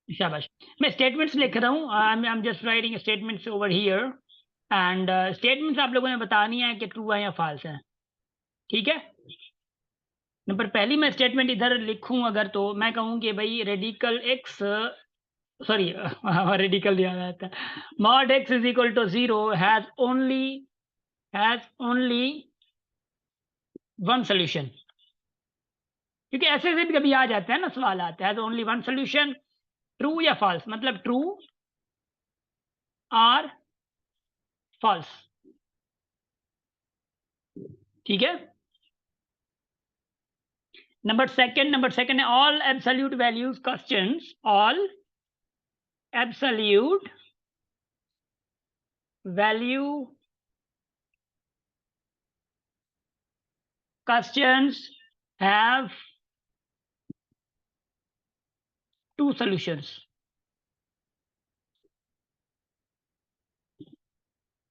शाबाश। मैं स्टेटमेंट्स लिख रहा हूँ, I am just writing statements over here, and statements आप लोगों ने बतानी है कि ट्रू है या फॉल्स है, ठीक है। नंबर पहली मैं स्टेटमेंट इधर लिखूं अगर, तो मैं कहूँ कि भाई रेडिकल एक्स, सॉरी रेडिकल दिया जाता है, mod X is equal to 0 has only one solution, क्योंकि ऐसे ऐसे भी कभी आ जाते हैं ना, सवाल आते हैं ओनली वन सोल्यूशन, ट्रू या फॉल्स, मतलब ट्रू और फॉल्स, ठीक है। नंबर सेकंड है all absolute values questions, all absolute value questions have two solutions।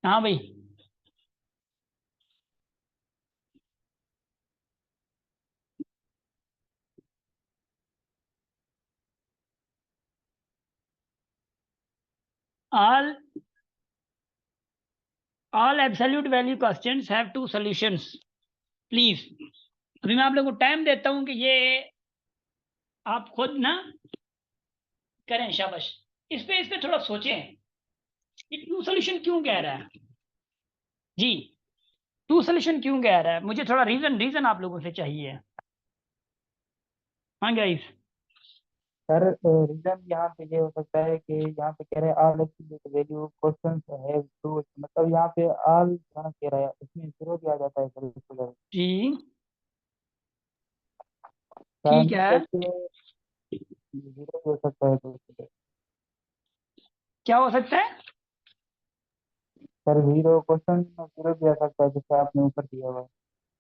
हाँ भाई, all absolute value questions have two solutions please. अभी मैं आप लोगों को टाइम देता हूं कि ये आप खुद ना करें, शाबाश। इस पे थोड़ा सोचें, ये टू सोल्यूशन क्यों कह रहा है जी, टू सोल्यूशन क्यों कह रहा है, मुझे थोड़ा रीजन आप लोगों से चाहिए। हाँ गाइस। सर रीजन यहाँ पे ये हो सकता है कि यहाँ पे कह रहे हैं all absolute value questions have true, मतलब यहाँ पे ऑल कह रहा है, इसमें जीरो भी आ जाता है सर इसको जरा। जी सर ठीक है, मतलब कि जीरो भी हो सकता है तो इसके लिए। क्या हो सकता है? सर जीरो क्वेश्चन जीरो भी आ सकता है जैसे आपने ऊपर दिया हुआ है।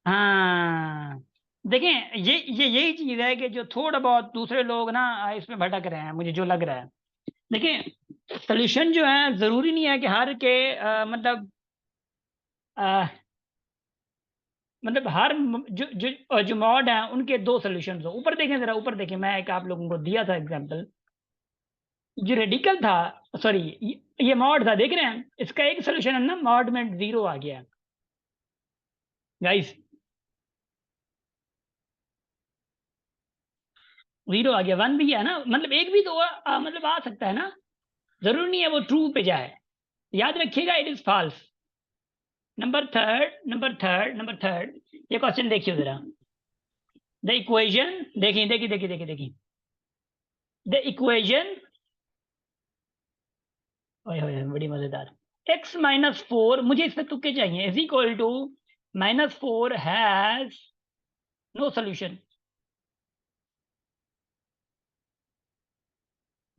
हाँ देखें, ये यही चीज है कि जो थोड़ा बहुत दूसरे लोग ना इसमें भटक रहे हैं, मुझे जो लग रहा है। देखिए सोल्यूशन जो है जरूरी नहीं है कि हर के अ, मतलब हर जो मॉड है उनके दो सोल्यूशन हो। ऊपर देखें, जरा ऊपर देखें, मैं एक आप लोगों को दिया था एग्जांपल, जो रेडिकल था, सॉरी ये मॉड था, देख रहे हैं, इसका एक सोल्यूशन है ना, मॉड में 0 आ गया गाइस, 0 आ गया, 1 भी है ना, मतलब एक भी तो मतलब आ सकता है ना, जरूरी नहीं है वो ट्रू पे जाए, याद रखिएगा it is false. Number third, ये क्वेश्चन देखिए जरा, द इक्वेशन, देखिए द इक्वेशन, बड़ी मजेदार, x-4, मुझे इसमें तुक्के चाहिए, is equal to -4 has no solution,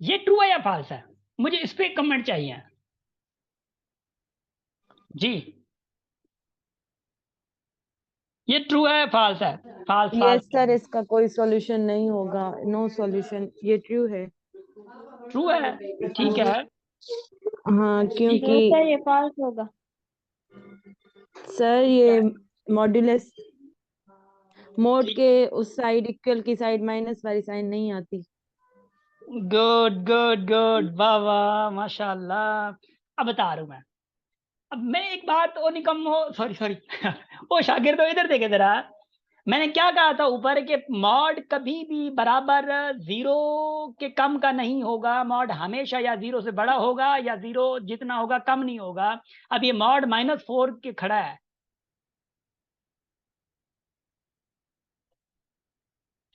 ये ट्रू है या फॉल्स है, मुझे इस पे कमेंट चाहिए जी, ये ट्रू है फॉल्स है, फॉल्स यस फॉल्स, सर, इसका कोई सॉल्यूशन नहीं होगा, नो सॉल्यूशन, ये ट्रू है। ट्रू है, ठीक है, हाँ ठीक क्योंकि है, सर ये फॉल्स होगा। सर ये मॉड्यूलस मोड ठीक, के उस साइड इक्वल की साइड माइनस वाली साइन नहीं आती। गुड, वाह वाह माशाल्लाह। अब बता रहा हूं मैं, अब मैं एक बात और निकम हो, सॉरी ओ शागिर, तो इधर देखे जरा, मैंने क्या कहा था ऊपर के मॉड कभी भी बराबर 0 के कम का नहीं होगा, मॉड हमेशा या 0 से बड़ा होगा या 0 जितना होगा कम नहीं होगा। अब ये मॉड -4 के खड़ा है,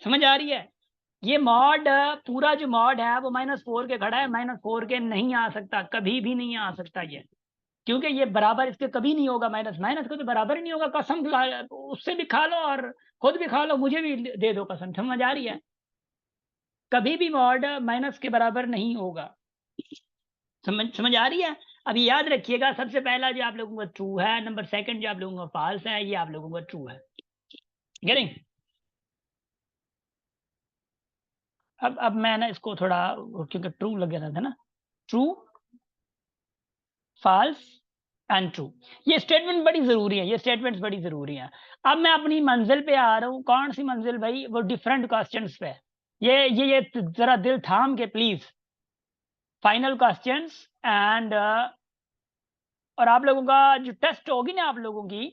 समझ आ रही है, ये मॉड पूरा जो मॉड है वो -4 के खड़ा है, -4 के नहीं आ सकता, कभी भी नहीं आ सकता ये, क्योंकि ये बराबर इसके कभी नहीं होगा, माइनस माइनस को तो बराबर ही नहीं होगा, कसम उससे भी खा लो और खुद भी खा लो, मुझे भी दे दो कसम, समझ आ रही है, कभी भी मॉड माइनस के बराबर नहीं होगा, समझ आ रही है। अब याद रखिएगा, सबसे पहला जो आप लोगों का ट्रू है, नंबर सेकंड जो आप लोगों का फॉल्स है, ये आप लोगों का ट्रू है, गेटिंग। अब मैं ना इसको थोड़ा, क्योंकि ट्रू लग रहा था ना, ट्रू फॉल्स एंड ट्रू, ये स्टेटमेंट बड़ी जरूरी है, ये स्टेटमेंट्स बड़ी जरूरी हैं। अब मैं अपनी मंजिल पे आ रहा हूँ, कौन सी मंजिल भाई, वो डिफरेंट क्वेश्चंस पे, ये जरा दिल थाम के प्लीज, फाइनल क्वेश्चंस एंड और आप लोगों का जो टेस्ट होगी ना आप लोगों की,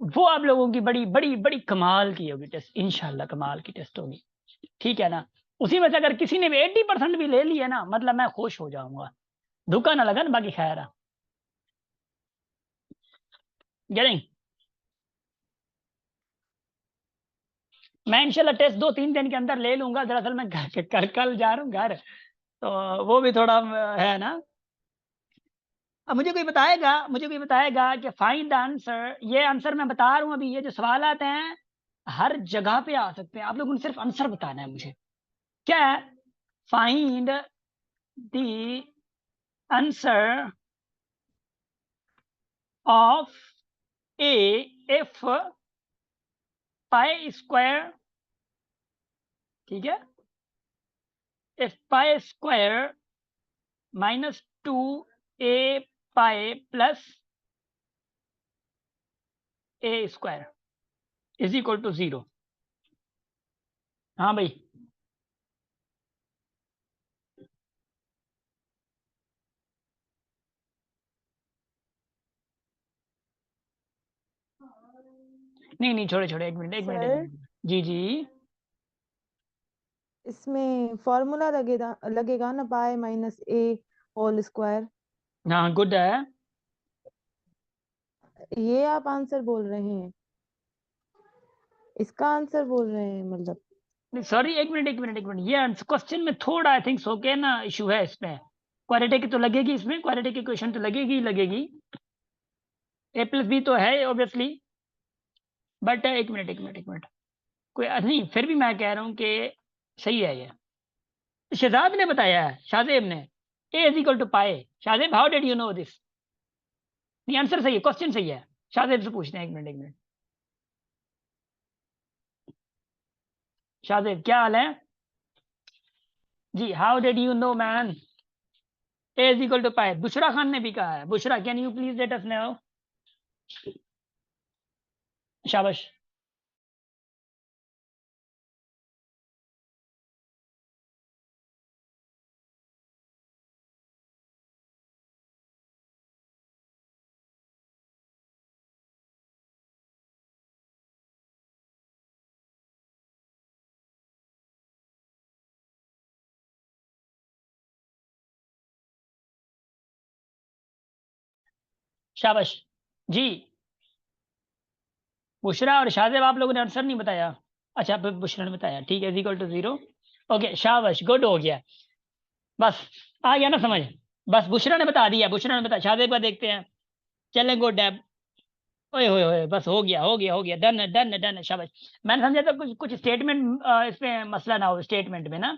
वो आप लोगों की बड़ी बड़ी बड़ी कमाल की होगी टेस्ट, इंशाल्लाह कमाल की टेस्ट होगी, ठीक है ना। उसी में से अगर किसी ने भी 80% भी ले लिया ना, मतलब मैं खुश हो जाऊंगा, धोखा ना लगा ना, बाकी खैर है। गेटिंग, मैं इंशाल्लाह टेस्ट 2-3 दिन के अंदर ले लूंगा। दरअसल मैं कल जा रहा हूँ घर, तो वो भी थोड़ा है ना। अब मुझे कोई बताएगा कि फाइंड द आंसर, ये आंसर मैं बता रहा हूँ अभी, ये जो सवाल आते हैं हर जगह पे आ सकते हैं, आप लोगों ने सिर्फ आंसर बताना है मुझे। क्या है? Find the answer of A if pi square, ठीक है, if pi square minus 2 a pi plus a square is equal to 0। हाँ भाई, नहीं नहीं, छोड़े छोड़े, एक मिनट, सर जी जी। इसमें फॉर्मूला लगेगा लगेगा ना, पाई माइनस ए होल स्क्वायर। हाँ गुड है। ये आप आंसर बोल रहे हैं, इसका आंसर बोल रहे हैं मतलब। नहीं सॉरी, एक मिनट, ये क्वेश्चन में थोड़ा आई थिंक सो के ना इशू है इसमें। क्वाड्रेटिक की तो लगेगी, इसमें क्वाड्रेटिक की क्वेश्चन तो लगेगी ही लगेगी, a प्लस बी तो है ऑब्वियसली, बट एक मिनट, कोई नहीं, फिर भी मैं कह रहा हूँ कि सही है ये। शहजाद ने बताया है, शाहजेब ने, ए इज इक्वल टू पाए। Shahzeb how did you no this? नहीं आंसर सही है, क्वेश्चन सही है, शाहजेब से पूछते हैं, एक मिनट। शाहजेब क्या हाल है जी? How did you know man A is equal to pi? Bushra Khan ने भी कहा है। Bushra can you please let us know? शाबाश। शाबाश जी। बुशरा और शाहजेब आप लोगों ने आंसर नहीं बताया? अच्छा बुशरा ने बताया, ठीक है, इज इक्वल टू 0। ओके शाबाश, गुड हो गया, बस आ गया ना समझ। बस बुशरा ने बता दिया, बुशरा ने बताया, शाहजेब का देखते हैं। चलें गुड है। ओए होए होए, बस हो गया, डन है, डन है, डन है, शाबाश। मैंने समझा था कुछ कुछ स्टेटमेंट, इसमें मसला ना हो स्टेटमेंट में ना,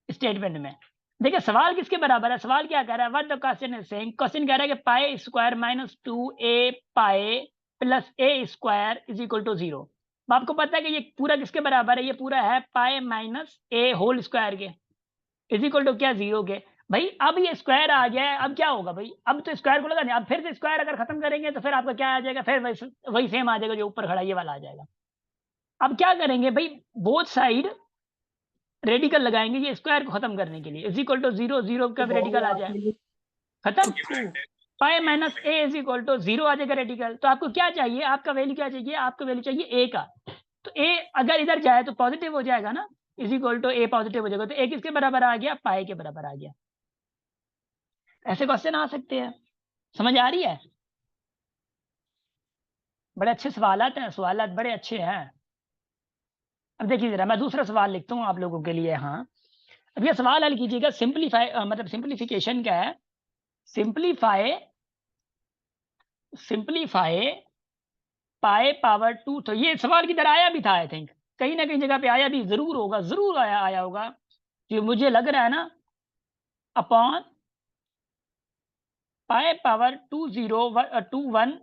स्टेटमेंट में। देखिए सवाल किसके बराबर है, सवाल क्या कह रहा है, what the question is saying, question कह रहा है कि pi square minus 2 a pi plus a square is equal to 0। आपको पता है कि ये पूरा किसके बराबर है, ये पूरा है pi minus a whole square के, इज इक्वल टू क्या, 0 के। भाई अब ये स्क्वायर आ गया है, अब क्या होगा भाई, अब तो स्क्वायर को लगा नहीं, अब फिर से स्क्वायर अगर खत्म करेंगे तो फिर आपका क्या आ जाएगा, फिर वही सेम आ जाएगा जो ऊपर खड़ा ये वाला आ जाएगा। अब क्या करेंगे भाई, बोथ साइड रेडिकल लगाएंगे ये स्क्वायर को खत्म करने के लिए, इज इक्वल टू 0, 0 का भी रेडिकल आ जाए, खत्म। Pi minus A is equal to 0 आ जाएगा रेडिकल। तो आपको क्या चाहिए, आपका वैल्यू क्या चाहिए, आपका वैल्यू चाहिए ए का। तो ए अगर इधर जाए तो पॉजिटिव हो जाएगा ना, is equal to A positive हो जाएगा, तो ए किसके बराबर आ गया, पाई के बराबर आ गया। ऐसे क्वेश्चन आ सकते हैं, समझ आ रही है? बड़े अच्छे सवालात हैं, सवालात बड़े अच्छे हैं। अब देखिए जरा, मैं दूसरा सवाल लिखता हूँ आप लोगों के लिए। हाँ, अब ये सवाल हल कीजिएगा, सिंपलीफाई मतलब सिंपलीफिकेशन क्या है, सिंपलीफाई सिंपलीफाई पाई पावर 2। तो ये सवाल किधर आया भी था, आई थिंक कहीं ना कहीं जगह पे आया भी जरूर होगा, जरूर आया होगा, जो मुझे लग रहा है ना, upon pi power 2 1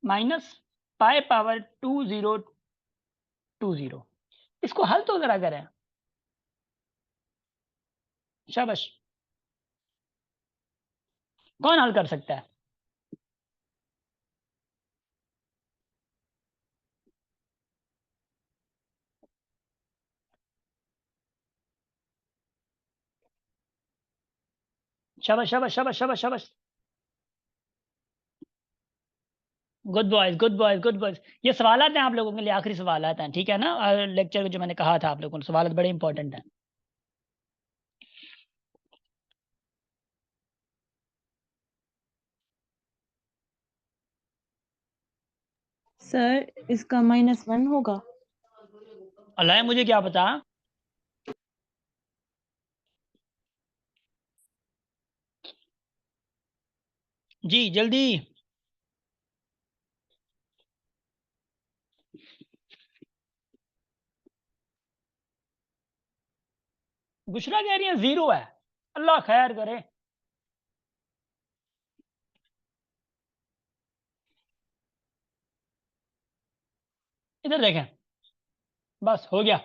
minus pi power 2 0 2 0। इसको हल तो जरा करें, शाबाश, कौन हल कर सकता है? शाबाश शाबाश शाबाश शाबाश शाबाश, good boys good boys good boys. ये सवालात हैं आप लोगों के लिए, आखिरी सवालात हैं, ठीक है ना। लेक्चर जो मैंने कहा था आप लोगों को, सवालात बड़े इंपॉर्टेंट हैं। सर इसका -1 होगा। अल्लाह मुझे क्या पता। जी जल्दी। बुशरा कह रही है 0 है, अल्लाह खैर करे। इधर देखें, बस हो गया।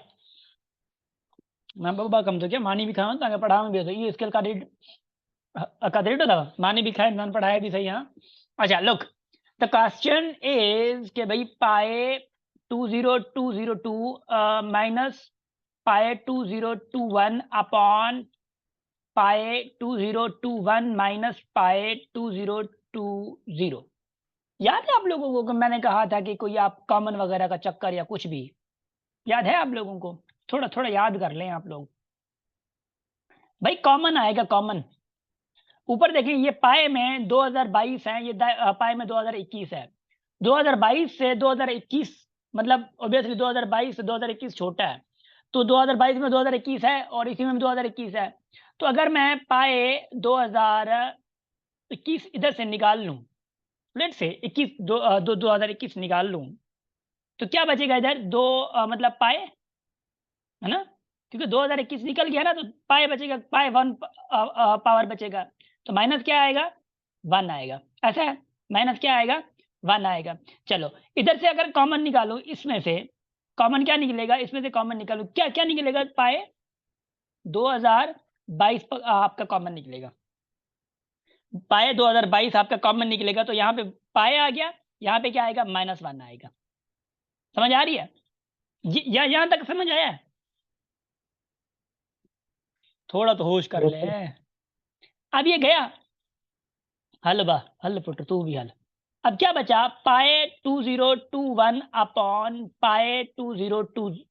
मैं बाबा कम तो क्या मानी भी खाऊं ताकि पढ़ा में भी तो ये स्केल का रेट था, मानी भी खाए मैंने पढ़ाया भी सही। हाँ अच्छा लुक, द क्वेश्चन इज के भाई पाए 20202 माइनस पाए 2021 अपॉन पाए 2021 माइनस पाए 2020। याद है आप लोगों को कि मैंने कहा था कि कोई आप कॉमन वगैरह का चक्कर या कुछ भी याद है आप लोगों को? थोड़ा थोड़ा याद कर लें आप लोग। भाई कॉमन आएगा कॉमन। ऊपर देखें ये पाए में 2022 है, ये पाए में 2021 है। 2022 से 2021 मतलब ऑब्वियसली 2022 से 2021 छोटा है, तो 2022 में 2021 है और इसी में 2021 है। तो अगर मैं पाए 2021 इधर से निकाल लूं, लेट से 2021 निकाल लूं, तो क्या बचेगा इधर मतलब पाए, है ना, क्योंकि 2021 निकल गया ना, तो पाए बचेगा, पाए 1 पावर बचेगा, तो माइनस क्या आएगा 1 आएगा। ऐसा है, माइनस क्या आएगा 1 आएगा। चलो इधर से अगर कॉमन निकालो, इसमें से कॉमन क्या निकलेगा, इसमें से कॉमन निकालो, क्या क्या निकलेगा, पाए 2022 आपका कॉमन निकलेगा, पाए 2022 आपका कॉमन निकलेगा, तो यहाँ पे पाए आ गया, यहाँ पे क्या आएगा -1 आएगा। समझ आ रही है? या यहाँ तक समझ आया है? थोड़ा तो होश कर ले। अब ये गया हल, बा हल पुत्र तू भी हल। अब क्या बचा, पाए 2021 अपॉन पाए 2020।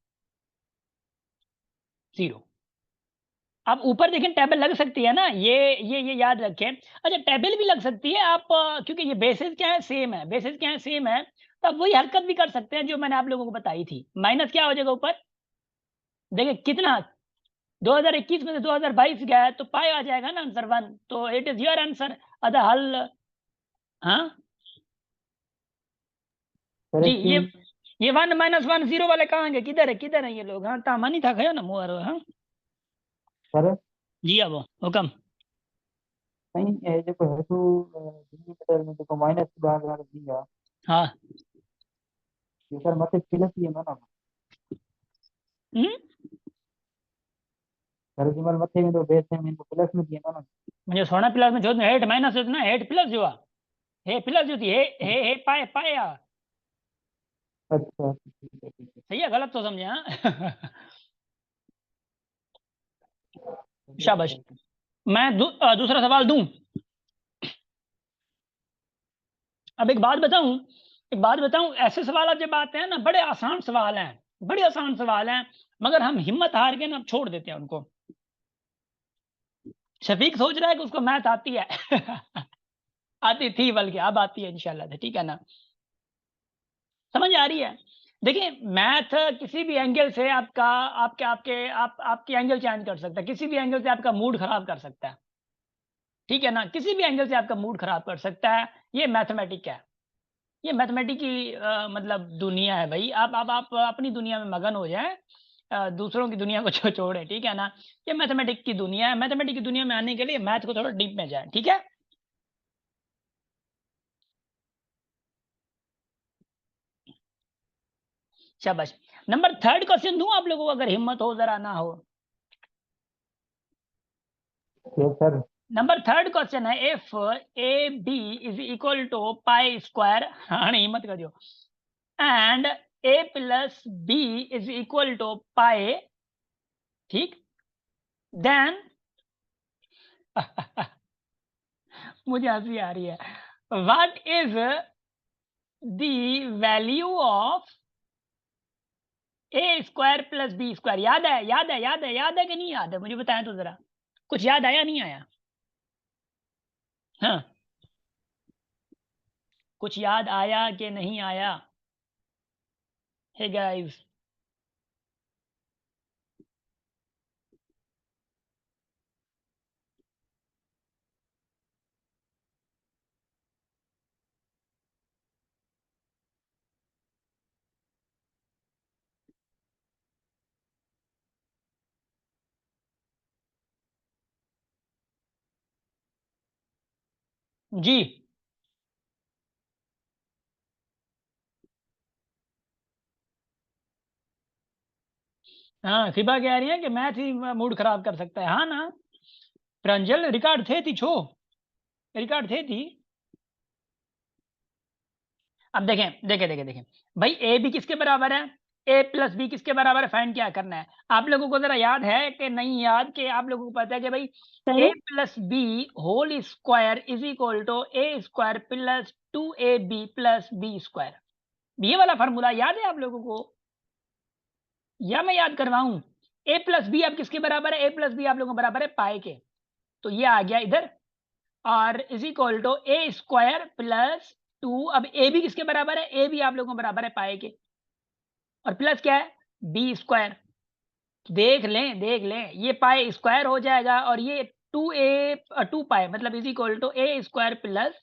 अब ऊपर देखें टेबल लग सकती है ना, ये याद रखें। अच्छा टेबल भी लग सकती है आप, क्योंकि ये बेसिस क्या है सेम है, बेसिस क्या है सेम है, तो आप वही हरकत भी कर सकते हैं जो मैंने आप लोगों को बताई थी। माइनस क्या हो जाएगा ऊपर, देखिए कितना 2021 में से 2022 गया है, तो पाए आ जाएगा ना आंसर 1, तो इट इज योर आंसर। अदा हल। हाँ जी, ये 1 -1 0 वाले कहाँ गए, किधर है ये लोग? हाँ तामानी था गया ना मुआर। हाँ सर जी अब हुकम। नहीं ये देखो हेतु डिजिटल में देखो माइनस की बात बात दिया हाँ ये सर मत प्लस ही है ना हम्म, सर जिमल मथे में तो बेस है में तो प्लस में दिया ना मुझे सोना प्लस में जो हेड माइनस होता ना, हेड प्लस जो हे प्लस जो थी, हे पाए पाया। अच्छा ठीक है सही है गलत तो समझे? हाँ ठीक है शाबाश। मैं दूसरा सवाल दूं। अब एक बात बताऊं, ऐसे सवाल जब आते हैं ना, बड़े आसान सवाल हैं, बड़े आसान सवाल हैं, मगर हम हिम्मत हार के ना छोड़ देते हैं उनको। शफीक सोच रहा है कि उसको मैथ आती है आती थी बल्कि अब आती है इंशाल्लाह से, ठीक है ना। समझ आ रही है? देखिए मैथ किसी भी एंगल से आपका आपकी एंगल चेंज कर सकता है, किसी भी एंगल से आपका मूड खराब कर सकता है, ठीक है ना, किसी भी एंगल से आपका मूड खराब कर सकता है। ये मैथमेटिक है, ये मैथमेटिक की मतलब दुनिया है भाई। आप अपनी दुनिया में मगन हो जाए, दूसरों की दुनिया को छोड़े, ठीक है ना। ये मैथमेटिक की दुनिया है, मैथमेटिक की दुनिया में आने के लिए मैथ को थोड़ा डीप में जाए, ठीक है। शाबाश। नंबर 3 क्वेश्चन दूं आप लोगों को, अगर हिम्मत हो जरा ना हो। सर नंबर 3 क्वेश्चन है, if A B is equal to pi square, हाँ नहीं हिम्मत करियो, and A plus B is equal to pi, ठीक, देन मुझे हंसी आ रही है। What is the value of A square plus B square? याद है, याद है, याद है, याद है कि नहीं याद है? मुझे बताएं तो जरा, कुछ याद आया नहीं आया? हाँ, कुछ याद आया कि नहीं आया? हे गाइस, जी हाँ, सिबा कह रही है कि मैथ ही मूड खराब कर सकता है। हाँ ना प्रांजल, रिकॉर्ड थे थी छो, रिकॉर्ड थे थी। अब देखें देखें देखें देखें भाई, ए बी किसके बराबर है? ए प्लस बी किसके बराबर है? फाइंड क्या करना है? आप लोगों को जरा याद है कि नहीं याद? कि आप लोगों को पता है कि भाई A plus B whole square is equal to A square plus 2ab plus B square. ये वाला फार्मूला याद है आप लोगों को, या मैं याद करवाऊं? ए प्लस बी अब किसके बराबर है? ए प्लस बी आप लोगों को बराबर है पाई के, तो ये आ गया इधर, और is equal to A square plus 2, अब ए भी किसके बराबर है? ए भी आप लोगों को बराबर है पाई के, और प्लस क्या है? B square. देख लें देख लें, ये पाई स्क्वायर हो जाएगा, और ये 2 पाई मतलब is equal to A square plus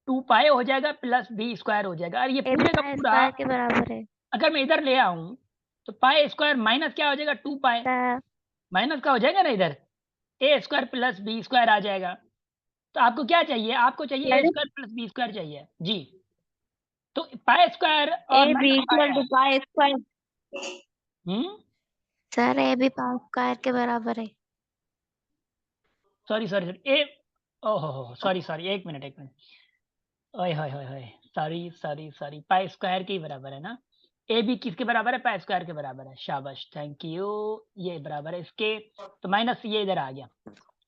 2 pi हो जाएगा, प्लस बी स्क्वायर हो जाएगा। और ये ए पूरे का पाई पूरा स्क्वायर के बराबर है। अगर मैं इधर ले आऊं तो पाई स्क्वायर माइनस क्या हो जाएगा? 2 पाई माइनस का हो जाएगा ना इधर, A square plus B square आ जाएगा। तो आपको क्या चाहिए? आपको चाहिए A square plus B square चाहिए जी। तो पाई स्क्वायर और A B minus pi equal to है। Pi square. Sir A B pi square के बराबर है। सॉरी सॉरी सॉरी, ए ओहो सॉरी सॉरी, एक मिनट एक मिनट, ओए होए होए होए, sorry sorry sorry, pi square के ही बराबर है ना? ए बी किसके बराबर है? पाई स्क्वायर के बराबर है। शाबाश, थैंक यू, ये बराबर है इसके, तो माइनस ये इधर आ गया।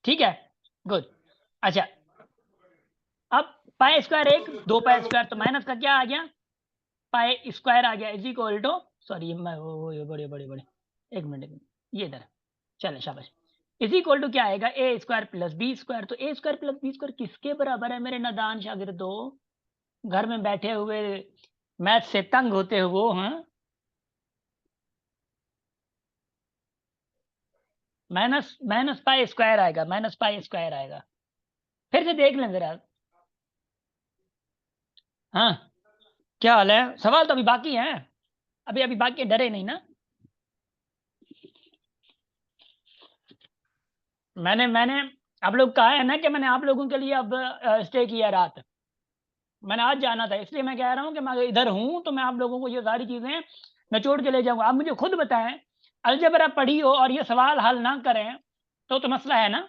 ठीक है, गुड। अच्छा, अब पाई स्क्वायर एक, 2 पाई स्क्वायर, तो माइनस का क्या आ गया? पाई स्क्वायर आ गया, इज इक्वल टू, सॉरी मैं वो बड़े बड़े बड़े, एक मिनट, ये इधर, चले शाबाश, इज इक्वल टू क्या आएगा? ए स्क्वायर प्लस बी स्क्वायर। तो ए स्क्वायर प्लस बी स्क्वायर किसके बराबर है मेरे नादान शागिर्दो? घर में बैठे हुए मैथ से तंग होते हुए, हाँ, माइनस माइनस पाई स्क्वायर आएगा, माइनस पाई स्क्वायर आएगा। फिर से देख लें जरा। हाँ, क्या हाल है? सवाल तो अभी बाकी है, अभी अभी बाकी, डरे नहीं ना? मैंने मैंने आप लोग कहा है ना कि मैंने आप लोगों के लिए अब स्टे किया रात। मैंने आज जाना था, इसलिए मैं कह रहा हूँ कि मैं इधर हूँ तो मैं आप लोगों को ये सारी चीजें निचोड़ के ले जाऊंगा। आप मुझे खुद बताएं, अलजबरा पढ़ी हो और ये सवाल हल ना करें तो मसला है ना?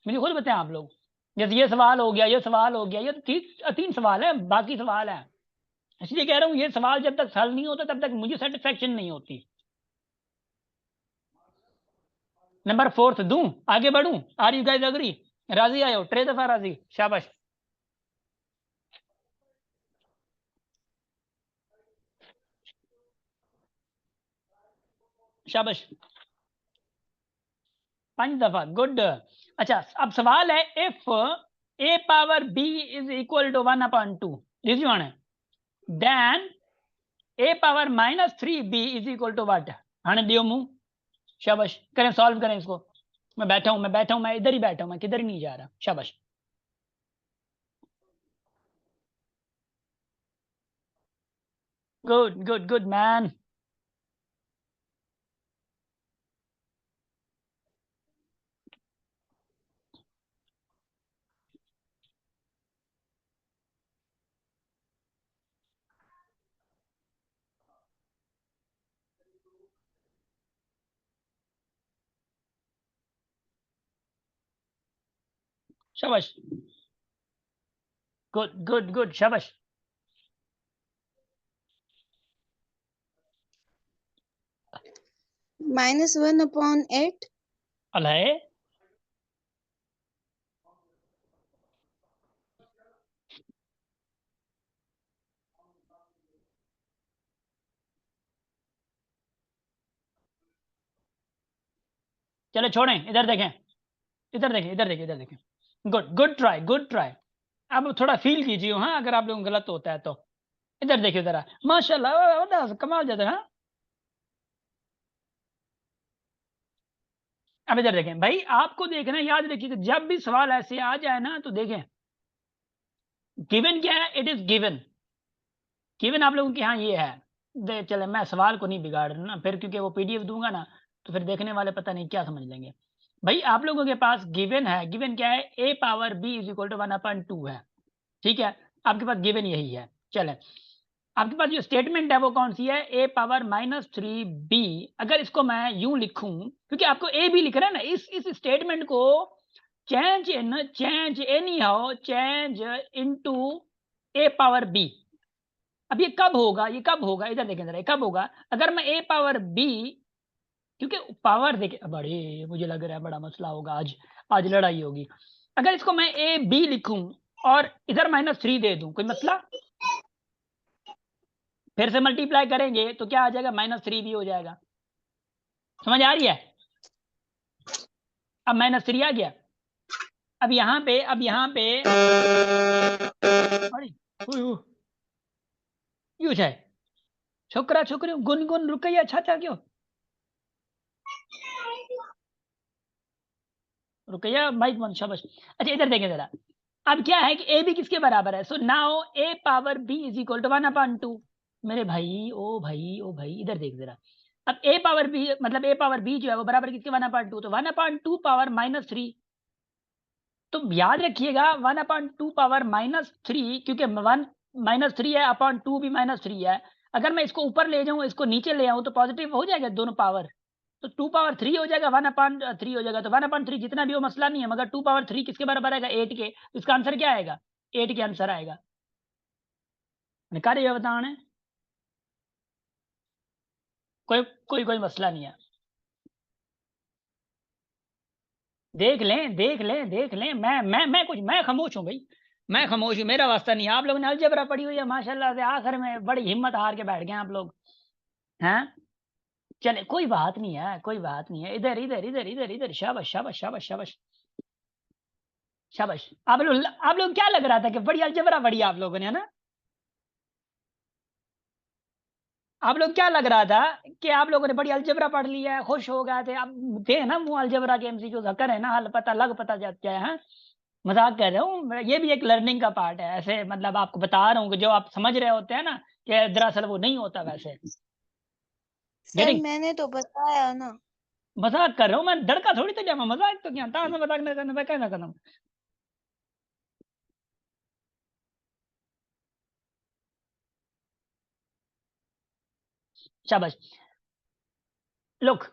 मुझे खुद बताएं आप लोग। जैसे ये सवाल हो गया, ये सवाल हो गया, ये तो तीन सवाल है, बाकी सवाल है। इसलिए कह रहा हूँ ये सवाल जब तक हल नहीं होता तब तक मुझे सेटिस्फेक्शन नहीं होती। नंबर 4 दूं, आगे बढ़ूं? Are you guys agree? राजी आयो? 3 दफा राजी, शाबाश शाबाश, 5 दफा, गुड। अच्छा, अब सवाल है, if A power B is equal to 1/2, this one है, then A power -3b is equal to what? हाँ दियो मुंह, शाबाश, करें सॉल्व करें इसको। मैं बैठा हूं, मैं बैठा हूं, मैं इधर ही बैठा हूं, मैं किधर ही नहीं जा रहा, शाबाश। गुड गुड गुड मैन, शाबाश, गुड गुड गुड, शाबाश। -1/8 अल है चलो छोड़ें, इधर देखें, इधर देखें, इधर देखें, इधर देखें। Good, good try, good try. अब थोड़ा फील कीजिए, हाँ, अगर आप लोगों को गलत होता है तो। इधर देखिए जरा, माशाल्लाह, कमाल जाता है। हाँ, अब इधर देखें भाई, आपको देखना, याद रखिए जब भी सवाल ऐसे आ जाए ना तो देखें गिवन क्या है, इट इज गिवन। गिवन आप लोगों के यहाँ ये है। चले, मैं सवाल को नहीं बिगाड़ रहा ना फिर, क्योंकि वो पीडीएफ दूंगा ना तो फिर देखने वाले पता नहीं क्या समझ लेंगे। भाई आप लोगों के पास गिवन है, गिवन क्या है, a power b is equal to 1/2 है। ठीक है, आपके पास गिवन यही है। चले, आपके पास जो स्टेटमेंट है वो कौन सी है, a पावर -3b। अगर इसको मैं यूं लिखूं, क्योंकि आपको a भी लिख रहा है ना, इस स्टेटमेंट को change any how change into a power b। अब ये कब होगा, ये कब होगा, इधर देखें जरा, कब होगा अगर मैं a पावर b, क्योंकि पावर देखे, बड़े मुझे लग रहा है बड़ा मसला होगा आज, आज लड़ाई होगी। अगर इसको मैं a b लिखूं और इधर -3 दे दूं, कोई मसला? फिर से मल्टीप्लाई करेंगे तो क्या आ जाएगा, -3 भी हो जाएगा। समझ आ रही है? अब -3 आ गया। अब यहाँ पे यूं है, छोकरा छोकरी गुनगुन रुकैया छाचा क्यों रुकैया, माइक बंद, शाबाश। अच्छा इधर देखें जरा, अब क्या है कि ए बी किसके बराबर है, so now a power b is equal to 1/2। मेरे भाई, ओ भाई, ओ भाई, इधर देख जरा। अब a पावर b मतलब a पावर b जो है वो बराबर किसके, 1/2, तो 1/2 पावर -3। तो याद रखिएगा 1/2 पावर -3, क्योंकि 1 -3 है अपॉन 2 भी -3 है। अगर मैं इसको ऊपर ले जाऊं, इसको नीचे ले आऊं तो पॉजिटिव हो जाएगा दोनों पावर, तो 2 पावर 3 हो जाएगा, 1/3 हो जाएगा। तो 1/3 जितना भी हो मसला नहीं है, मगर 2 पावर 3 किसके बराबर आएगा, 8 के। तो इसका आंसर क्या आएगा, 8 के आंसर आएगा। निकाल ये बताने, कोई कोई कोई मसला नहीं है। देख लें, देख लें, देख लें। मैं कुछ, मैं खामोश हूँ भाई, मैं खामोश हूँ, मेरा वास्ता नहीं है। आप लोगों ने अलजबरा पढ़ी हुई है माशाल्लाह से, आखिर में बड़ी हिम्मत हार के बैठ गए आप लोग हैं। चले कोई बात नहीं है, कोई बात नहीं है। इधर इधर इधर इधर इधर, शाबाश शाबाश शाबाश शाबाश शाबाश। आप लोग क्या लग रहा था कि बड़ी अलजबरा पढ़ी आप लोगों ने, है ना? आप लोग क्या लग रहा था कि आप लोगों ने बड़ी अलजबरा पढ़ लिया है, खुश हो गए थे। अब थे ना मुंह अलजबरा के एमसीक्यू जकर है ना, हल पता लग पता जाता है। हाँ? मजाक कर रहा हूँ, ये भी एक लर्निंग का पार्ट है। ऐसे मतलब आपको बता रहा हूँ कि जो आप समझ रहे होते हैं ना कि दरअसल वो नहीं होता वैसे। सर मैंने तो बताया ना। मजाक कर रहा हूँ मैं, डर का थोड़ी तो जामा, मजाक तो क्या था, मजाक ना करना, मैं क्या ना करना। शाबाश। लुक,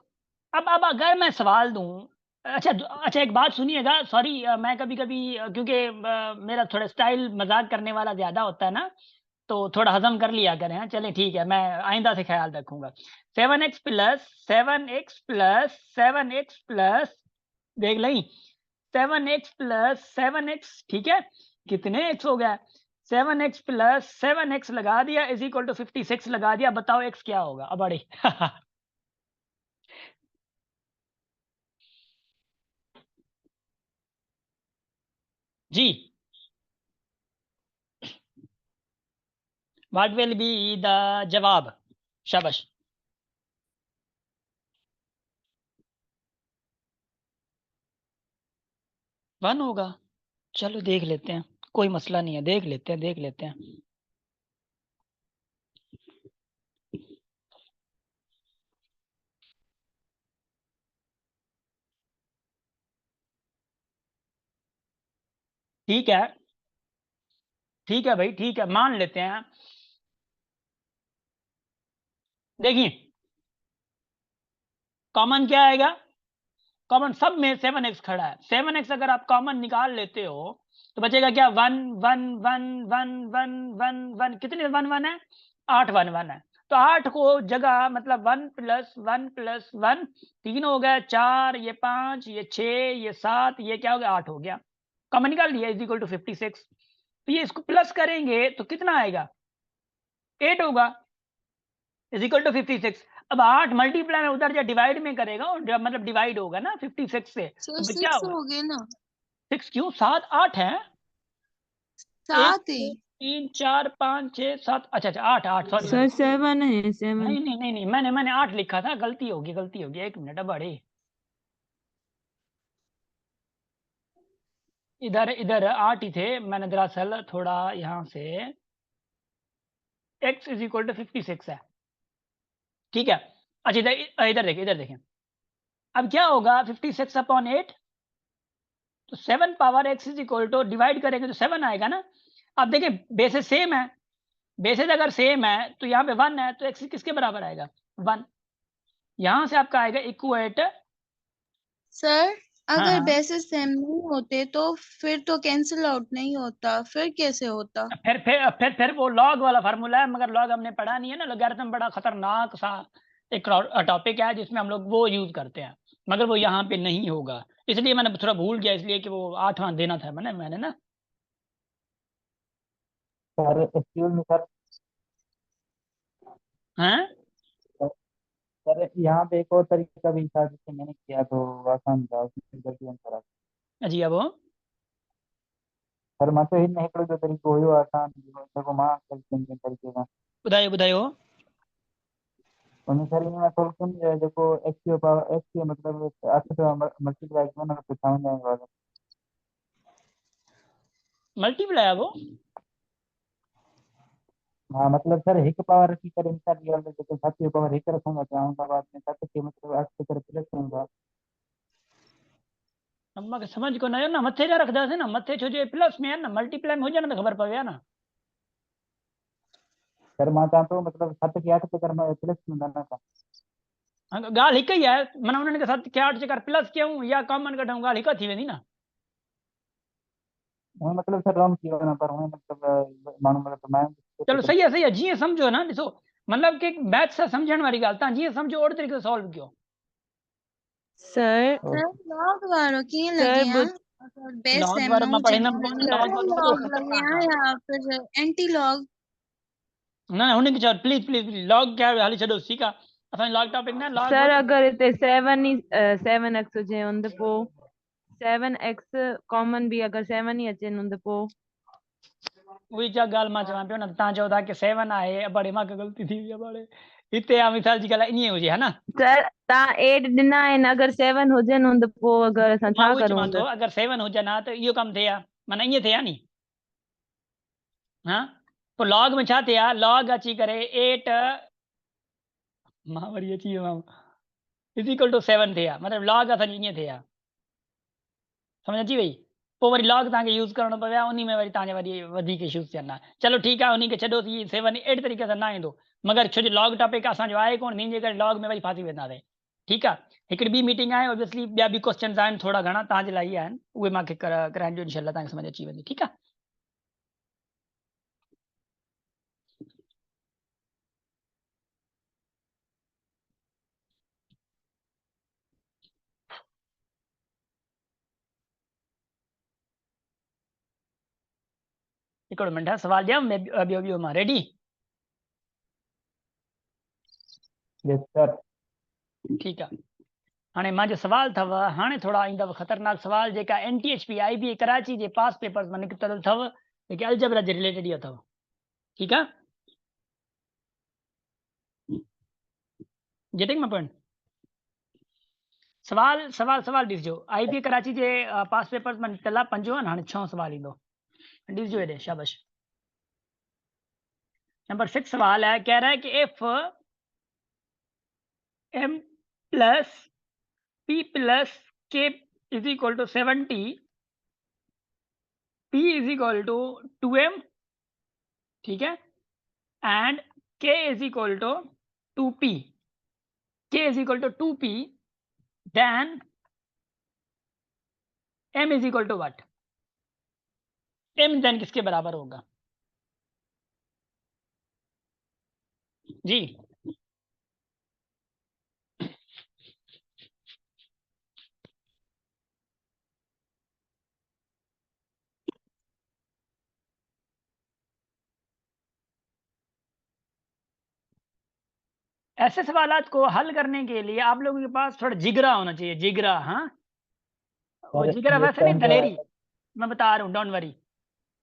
अब अगर मैं सवाल दूं, अच्छा अच्छा एक बात सुनिएगा, सॉरी, मैं कभी कभी क्योंकि मेरा थोड़ा स्टाइल मजाक करने वाला ज्यादा होता है ना, तो थोड़ा हजम कर लिया करें। हाँ चलें ठीक है, मैं आइंदा से ख्याल रखूंगा। 7x+7x+7x+, देख लें, 7x+7x, ठीक है, कितने x हो गया, 7x+7x लगा दिया इज इक्वल टू 56 लगा दिया। बताओ x क्या होगा, अब बड़ी जी, व्हाट विल बी द जवाब? शाबाश। वन होगा, चलो देख लेते हैं, कोई मसला नहीं है, देख लेते हैं, देख लेते हैं। ठीक है, ठीक है भाई, ठीक है, मान लेते हैं। देखिए कॉमन क्या आएगा, कॉमन सब में 7x खड़ा है। 7x अगर आप कॉमन निकाल लेते हो तो बचेगा क्या, 1 1 1 1 1 1 1, कितने 1 1 है, 8 1 1 है। तो 8 को जगह मतलब 1 + 1 + 1, 3 हो गया, 4, ये 5, ये 6, ये 7, ये क्या हो गया, 8 हो गया। कॉमन निकाल लिया इज इक्वल टू 56। तो ये इसको प्लस करेंगे तो कितना आएगा, 8 होगा इज इक्वल टू 56। अब 8 मल्टीप्लाई में उधर जो डिवाइड में करेगा और मतलब डिवाइड होगा ना 56 से, सर तो क्या 6 होगा? हो गए ना, 6 क्यों, 7 8 है। 1 7 है 2 3 4 5 6 7, अच्छा अच्छा 8 8, सॉरी सर सॉरी। 7 है 7। नहीं नहीं नहीं नहीं, मैंने 8 लिखा था, गलती होगी गलती होगी, 1 मिनट बड़े। इधर इधर 8 ही थे, मैंने दरअसल थोड़ा यहाँ से x इज इक्वल टू 56 है, ठीक है। अच्छा इधर इधर देखिए, इधर देखें, अब क्या होगा 56 अपॉन 8, तो 7 power x is equal to divide करेंगे तो 7 आएगा ना। अब देखिए बेसिस सेम है, बेसिस अगर सेम है तो यहाँ पे 1 है, तो x किसके बराबर आएगा 1। यहाँ से आपका आएगा इक्वेट। सर। हाँ अगर हाँ, बेसिस सेम नहीं होते तो फिर तो कैंसिल आउट नहीं होता, फिर कैसे होता? फिर वो लॉग वाला फार्मूला है, मगर लॉग हमने पढ़ा नहीं है ना, लॉगरिथम बड़ा खतरनाक सा एक टॉपिक है जिसमें हम लोग वो यूज करते हैं, मगर वो यहाँ पे नहीं होगा, इसलिए मैंने थोड़ा भूल गया, इसलिए कि वो 8वां देना था मैंने ना। सर एक्चुअल में सर, हाँ सर यहाँ पे एक और तरीका भी था जिससे मैंने किया तो आसान था, उसमें गलती हम करा। जी अब वो सर मां तो हिन हिकिड़ो जो तरीक़ो हुयो आसान, जेको मां सोल्यूशन जे तरीक़े सां बुधायो बुधायो। उन सर इन सोल्यूशन जेको एक्स जो पावर एक्स जो मतलब 8 सां मल्टीप्लाई कयो न तो छा वञे। मल्टीप्लाई वो हाँ मतलब सर एक पावर रखी करे मिसाल की ॻाल्हि त जेको 7 जो पावर 1 रखूंगा त हुन बाद में 7 खे मतलब 8 जे करे प्लस कयूंगा। अम्मा के समझ को न आयो ना, मथे जा रखदासीं ना, मथे छो जे प्लस में है ना, मल्टीप्लाई में हुजे न त ख़बर पवे ना। सर मां चवां थो मतलब 7 खे 8 जे करे मां प्लस कंदा न था। ॻाल्हि हिकु ई आहे, माना उन्हनि खे 7 खे 8 जे करे प्लस कयूं या कॉमन कढूं, ॻाल्हि हिकु थी वेंदी न। हुन मतलब सर रॉन्ग थी वञा पर हुन मतलब माण्हू मतलब चलो सही है जीअं सम्झो ना, ॾिसो मतलब कि मैथ सां सम्झण वारी ॻाल्हि, तव्हां जीअं सम्झो ओड़े तरीक़े सां सॉल्व कयो। सर सर लॉग वारो कीअं सर लॻे हा? ॿुध अगर बेस लॉग सेम वारो न मां हुजे पढ़ींदुमि कोन, सर लॉग वारो वॾो लॉग लॻे ख़तरनाक हा आहे। या फिर एंटी लॉग? न हुनखे चओ प्लीज प्लीज प्लीज, लॉग क्या हाली छॾो, ठीकु आहे, असांजो लॉग टॉपिक न लॉग सर वॾो। अगर हिते 7x हुजे हुन त पोइ 7x कॉमन भी अगर 7 ही अचेनि हुन त पोइ उही जा ॻाल्हि मां चवां पियो न, तव्हां चओ था कि 7 आहे, बड़े मां ग़लती थी वई आहे बड़े, हिते आहे मिसाल जी ॻाल्हि ईअं हुजे, हा न। सर तव्हां 8 ॾिना आहिनि, अगर 7 हुजनि हुन त पोइ अगर असां मां छा उहो करूं चवां थो हुन? अगरि 7 हुजनि हा त इहो कमु थिए हा, माना ईअं थिए हा नी। हाँ पोइ लॉग में छा थिए हा, लॉग अची करे 8 मां वरी अची वियो इज इक्वल टू 7 थिए हा, मतिलबु लॉग असांजी ईअं थिए हा, समझ अची वई। पोइ वरी लॉग तव्हांखे यूज़ करणो पवे हा, उन में वरी तव्हांजा वरी वधीक इशूज़ थियनि हा। चलो ठीकु आहे, उन खे छॾो, 7 अहिड़े तरीक़े सां न ईंदो, मगर छो जो लॉग टॉपिक असांजो आहे कोन, तंहिंजे करे लॉग में वरी फासी वेंदासीं। ठीकु आहे, हिकिड़ी ॿी मीटिंग आहे, ऑब्वियसली ॿिया बि क्वेश्चन्स आहिनि थोरा घणा तव्हांजे लाइ ई आहिनि, उहे मूंखे कराइण जो इनशाला तव्हांखे समझ अची वेंदी, ठीकु आहे। हिकिड़ो मिंट आहे, सवाल ॾियां ॿियो मां रेडी। Yes sir. ठीकु आहे, हाणे मुंहिंजो सवाल अथव, हाणे थोरा ईंदव ख़तरनाक सवाल, जेका NTHP IB कराची जे पास पेपर्स में निकितल अथव, जेके अलजबरा जे रिलेटेड ई अथव, ठीकु आहे। Getting my point? सवाल सवाल सवाल ॾिसजो, IB कराची जे पास पेपर्स में निकितल आहे 5 आहिनि, हाणे 6 सवाल ईंदो, ॾिसजो हेॾे, शाबाश। नंबर 6 सवाल है, कह रहा है कि if m plus p plus k is equal to 70, p is equal to 2m, ठीक है, and k is equal to 2p, k is equal to 2p, then m is equal to what? m then किसके बराबर होगा जी? ऐसे सवालात को हल करने के लिए आप लोगों के पास थोड़ा जिगरा होना चाहिए, जिगरा। हाँ, वो सर जिगरा ये वैसे नहीं, टाइम जो दलेरी। है मैं बता रहा हूँ, don't worry.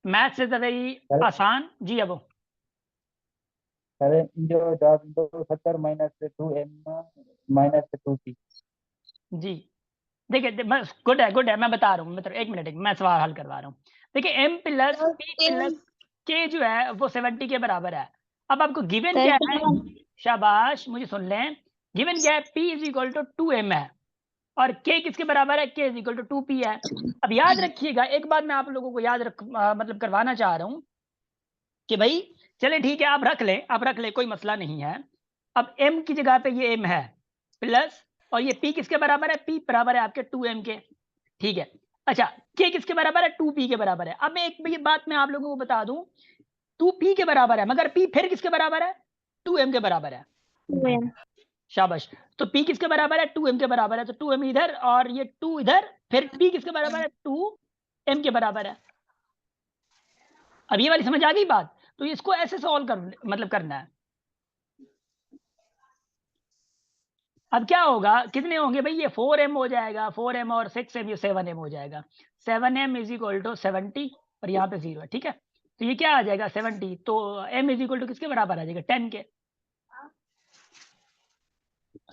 Maths is very sir, आसान जी। अब सर जो जवाब 270 -2m-2p। जी देखिए, बस गुड है, गुड है। मैं बता रहा हूँ, मतलब एक मिनट, मैं सवाल हल करवा रहा हूँ। देखिए m plus sir p plus k जो है वो 70 के बराबर है। अब आपको गिवन सर क्या है? शाबाश, मुझे सुन लें। गिवन क्या है? p is equal to 2m है, और k किसके बराबर है? k is equal to 2p है। अब याद रखिएगा, एक बात मैं आप लोगों को याद मतलब करवाना चाह रहा हूँ कि भाई चले ठीक है, आप रख लें, आप रख लें, कोई मसला नहीं है। अब m की जगह पे ये m है प्लस, और ये p किसके बराबर है? p बराबर है आपके 2m के। ठीक है। अच्छा, k किसके बराबर है? 2p के बराबर है। अब मैं एक ये बात मैं आप लोगों को बता दूं, 2p के बराबर है, मगर p फिर किसके बराबर है? 2m के बराबर है। 2m। शाबाश। तो p किसके बराबर है? 2m के बराबर है। तो 2m इधर और ये 2 इधर, फिर p किसके बराबर है? 2m के बराबर है। अब ये वाली समझ आ गई बात? तो इसको ऐसे सॉल्व मतलब करना है। अब क्या होगा, कितने होंगे भाई? ये 4m हो जाएगा, 4m और 6m, ये 7m हो जाएगा। 7m इज इक्वल टू 70, और यहाँ पे 0 है। ठीक है, तो ये क्या आ जाएगा? 70। तो m इज इक्वल टू किसके बराबर आ जाएगा? 10 के।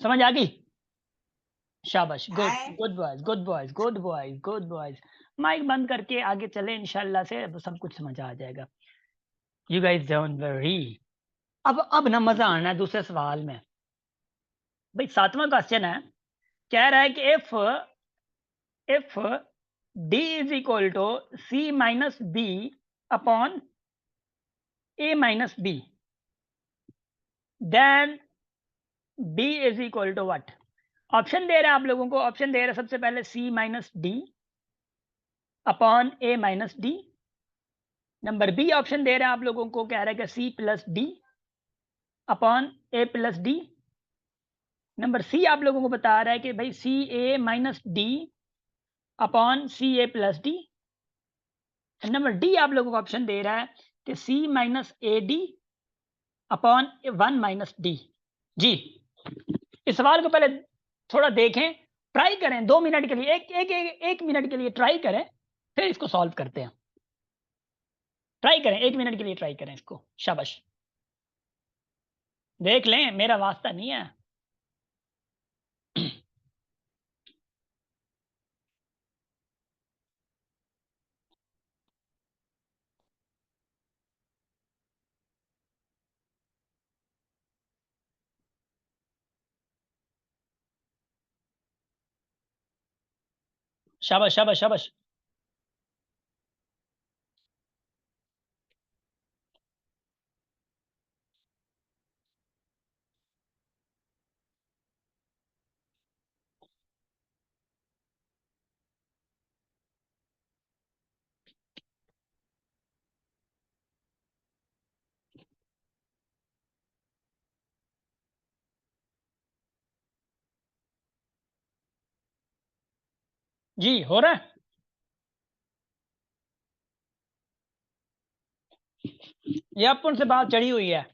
समझ आ गई? शाबाश, good, good boys, good boys, good boys, good boys. Mic बंद करके आगे चले, इंशाल्लाह से सब कुछ समझ आ जाएगा। You guys don't worry. अब ना मजा आना है दूसरे सवाल में। भाई 7वां क्वेश्चन है, कह रहा है कि if d is equal to c minus b upon a minus b, then b is equal to what? Option दे रहा है आप लोगों को, ऑप्शन दे रहा है सबसे पहले c minus D upon a minus D. Number B option दे रहा है आप लोगों को, कह रहा है कि c plus D upon a plus D. Number C आप लोगों को बता रहा है कि भाई C A minus D upon C A plus D. Number D आप लोगों को ऑप्शन दे रहा है कि C minus A D upon 1 minus D. जी, इस सवाल को पहले थोड़ा देखें, ट्राई करें 2 मिनट के लिए, एक मिनट के लिए ट्राई करें, फिर इसको सॉल्व करते हैं। ट्राई करें, 1 मिनट के लिए ट्राई करें इसको। शाबाश, देख लें, मेरा वास्ता नहीं है। शाबाश, शाबाश, शाबाश। जी, हो रहा है। ये अपन से बात चढ़ी हुई है।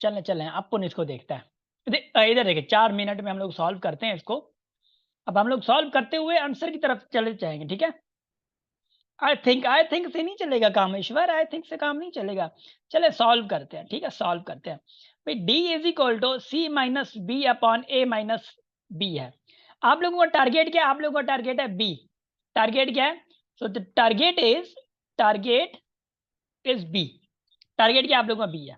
चलें चलें, अपन इसको देखता है। इधर देखिए, 4 मिनट में हम लोग सॉल्व करते हैं इसको। अब हम लोग सॉल्व करते हुए आंसर की तरफ चले जाएंगे। ठीक है, आई थिंक से नहीं चलेगा काम ईश्वर, आई थिंक से काम नहीं चलेगा। चले सॉल्व करते हैं। ठीक है, सॉल्व करते हैं। भाई D is equal to C minus B upon A minus B है। आप लोगों का टारगेट क्या है? आप लोगों का टारगेट है बी। टारगेट क्या है? So the target is B. Target क्या आप लोगों का? बी है।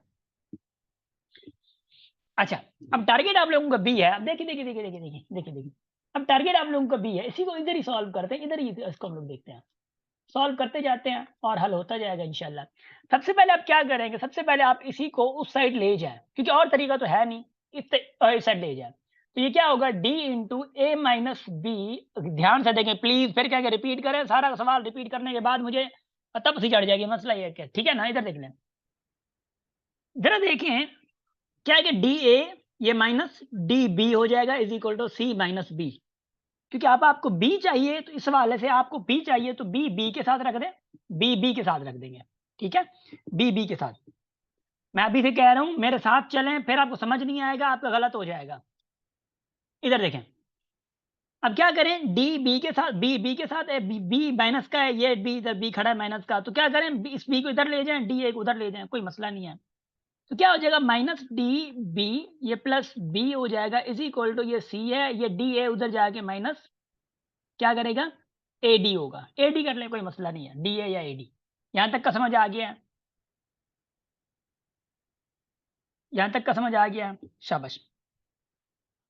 अच्छा, अब टारगेट आप लोगों का बी है। अब देखिए देखिए देखिए देखिए देखिए देखिए देखिए, अब टारगेट आप लोगों का बी है, इसी को इधर ही सॉल्व करते हैं, इधर ही इसको हम लोग देखते हैं। सॉल्व करते जाते हैं और हल होता जाएगा इंशाल्लाह। सबसे पहले आप क्या करेंगे? सबसे पहले आप इसी को उस साइड ले जाएं, क्योंकि और तरीका तो है नहीं। इस साइड ले जाएं, तो ये क्या होगा? d इंटू ए माइनस बी। ध्यान से देखें प्लीज, फिर क्या रिपीट करें? सारा सवाल रिपीट करने के बाद मुझे तब सी चढ़ जाएगी। मसला ये क्या, ठीक है ना? इधर देख लें, जरा देखें क्या है कि डी ए ये माइनस डी बी हो जाएगा is equal to C minus B. क्योंकि आपको बी चाहिए, तो इस हवाले से आपको बी चाहिए, तो बी बी के साथ रख दें, बी बी के साथ रख देंगे, ठीक है, बी बी के साथ। मैं अभी से कह रहा हूं मेरे साथ चलें, फिर आपको समझ नहीं आएगा, आपका गलत हो जाएगा। इधर देखें, अब क्या करें, डी बी के साथ, बी बी के साथ, बी माइनस का है, ये बी इधर बी खड़ा है माइनस का, तो क्या करें, इस बी को इधर ले जाएं, डी ए को उधर ले जाएं, कोई मसला नहीं है। तो क्या हो जाएगा, माइनस डी बी ये प्लस बी हो जाएगा, इज इक्वल टू ये सी है, ये डी ए उधर जाके माइनस क्या करेगा, ए डी होगा, ए डी कर ले, कोई मसला नहीं है, डी ए या ए डी। यहां तक का समझ आ गया है, यहां तक का समझ आ गया है, शाबाश।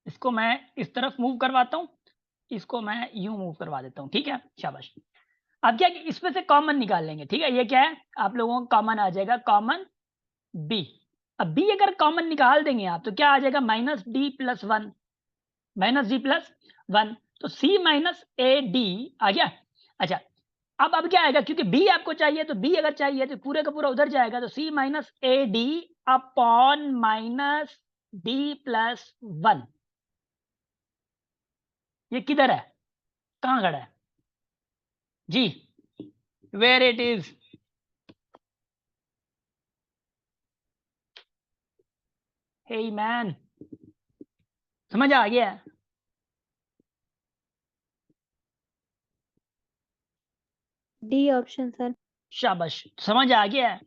इसको मैं इस तरफ मूव करवाता हूं, इसको मैं यूं मूव करवा देता हूं, ठीक है, शाबाश। अब क्या, इसमें से कॉमन निकाल लेंगे, ठीक है, ये क्या है, आप लोगों को कॉमन आ जाएगा, कॉमन बी। अब बी अगर कॉमन निकाल देंगे आप, तो क्या आ जाएगा, minus D plus one, minus D plus one, तो सी माइनस ए डी आ गया। अच्छा, अब क्या आएगा, क्योंकि बी आपको चाहिए, तो बी अगर चाहिए तो पूरे का पूरा उधर जाएगा, तो C minus A D upon minus D plus one. ये किधर है, कहां खड़ा है जी, where it is, hey man, समझ आ गया, डी ऑप्शन सर। शाबाश, समझ आ गया है।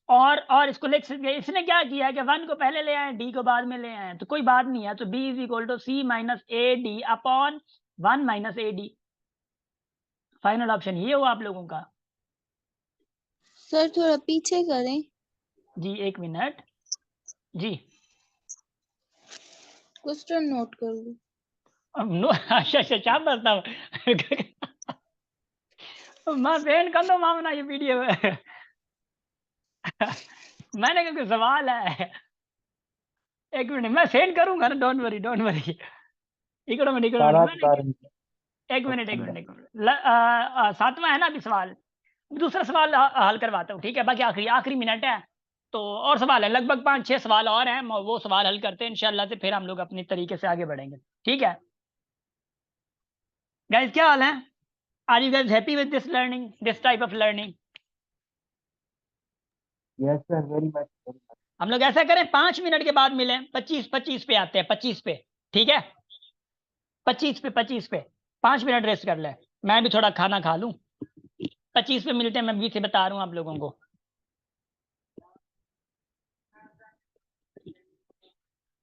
और इसको लिख सकते, इसने क्या किया कि वन को पहले ले आए, डी को बाद में ले आए, तो कोई बात नहीं है, तो B is equal to C minus A D upon one minus A D. Final option ये हुआ आप लोगों का। सर थोड़ा पीछे करें। जी एक मिनट जी, क्वेश्चन नोट कर लूं। अच्छा अच्छा क्या बता मैं सेंड कर दो मामना ये वीडियो मैंने कहा कोई सवाल है, एक मिनट मैं सेंड करूंगा ना, डोंट वरी डोंट वरी, एक मिनट एक मिनट एक मिनट, सातवां है ना अभी सवाल, दूसरा सवाल हल करवाता हूँ, ठीक है, बाकी आखिरी आखिरी मिनट है, तो और सवाल है, लगभग 5-6 सवाल और हैं, वो सवाल हल करते हैं इंशाल्लाह से, फिर हम लोग अपनी तरीके से आगे बढ़ेंगे, ठीक है गाइस, क्या हाल है, are you guys happy with this learning, this type of learning? Yes sir, very much. हम लोग ऐसा करें 5 मिनट के बाद मिलें, 25 पे आते हैं, 25 पे, ठीक है, 25 पे 5 मिनट रेस्ट कर ले, मैं भी थोड़ा खाना खा लूं, 25 पे मिलते हैं, मैं भी से बता रहा हूं आप लोगों को।